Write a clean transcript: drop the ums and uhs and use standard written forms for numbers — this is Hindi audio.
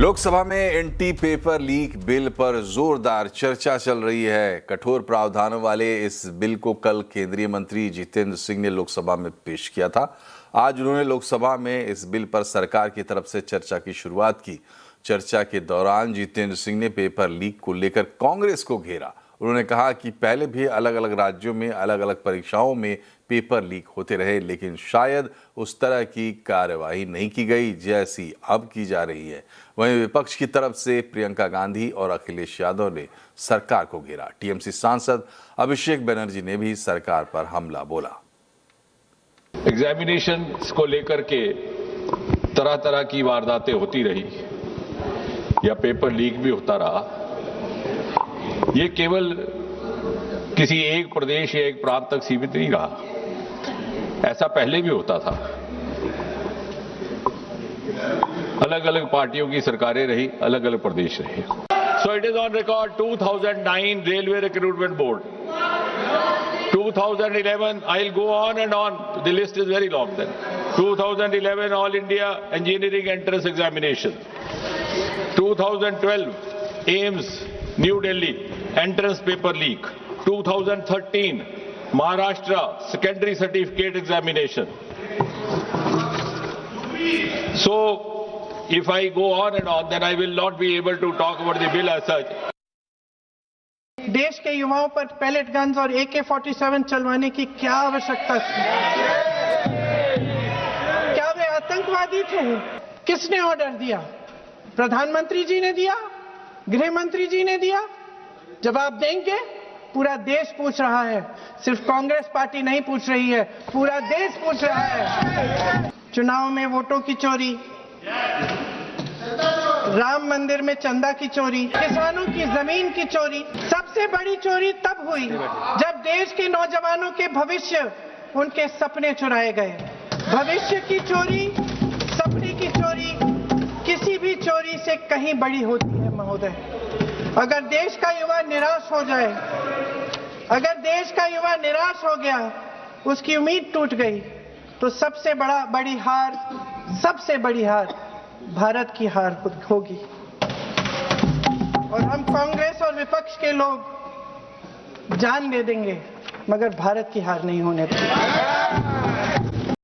लोकसभा में एंटी पेपर लीक बिल पर जोरदार चर्चा चल रही है। कठोर प्रावधानों वाले इस बिल को कल केंद्रीय मंत्री जितेंद्र सिंह ने लोकसभा में पेश किया था। आज उन्होंने लोकसभा में इस बिल पर सरकार की तरफ से चर्चा की शुरुआत की। चर्चा के दौरान जितेंद्र सिंह ने पेपर लीक को लेकर कांग्रेस को घेरा। उन्होंने कहा कि पहले भी अलग अलग राज्यों में अलग अलग परीक्षाओं में पेपर लीक होते रहे, लेकिन शायद उस तरह की कार्यवाही नहीं की गई जैसी अब की जा रही है। वहीं विपक्ष की तरफ से प्रियंका गांधी और अखिलेश यादव ने सरकार को घेरा। टीएमसी सांसद अभिषेक बनर्जी ने भी सरकार पर हमला बोला। एग्जामिनेशन को लेकर के तरह तरह की वारदातें होती रही या पेपर लीक भी होता रहा। ये केवल किसी एक प्रदेश या एक प्रांत तक सीमित नहीं रहा, ऐसा पहले भी होता था। अलग अलग पार्टियों की सरकारें रही, अलग अलग प्रदेश रहे। So it is on record 2009 railway recruitment board, 2011 I'll go on and on, the list is very long then, 2011 All India Engineering Entrance Examination, 2012 AIIMS New Delhi entrance paper leak, 2013 Maharashtra secondary certificate examination. So if I go on and on, then I will not be able to talk about the bill as such. देश के युवाओं पर पैलेट गन्स और AK-47 चलवाने की क्या आवश्यकता थी? क्या वे आतंकवादी थे? किसने ऑर्डर दिया? प्रधानमंत्री जी ने दिया? गृह मंत्री जी ने दिया? जवाब देंगे? पूरा देश पूछ रहा है, सिर्फ कांग्रेस पार्टी नहीं पूछ रही है, पूरा देश पूछ रहा है। चुनाव में वोटों की चोरी, राम मंदिर में चंदा की चोरी, किसानों की जमीन की चोरी, सबसे बड़ी चोरी तब हुई जब देश के नौजवानों के भविष्य, उनके सपने चुराए गए। भविष्य की चोरी, सपने की चोरी किसी भी चोरी से कहीं बड़ी होती है महोदय। अगर देश का युवा निराश हो जाए, अगर देश का युवा निराश हो गया, उसकी उम्मीद टूट गई, तो सबसे बड़ी हार भारत की हार होगी। और हम कांग्रेस और विपक्ष के लोग जान दे देंगे, मगर भारत की हार नहीं होने देंगे।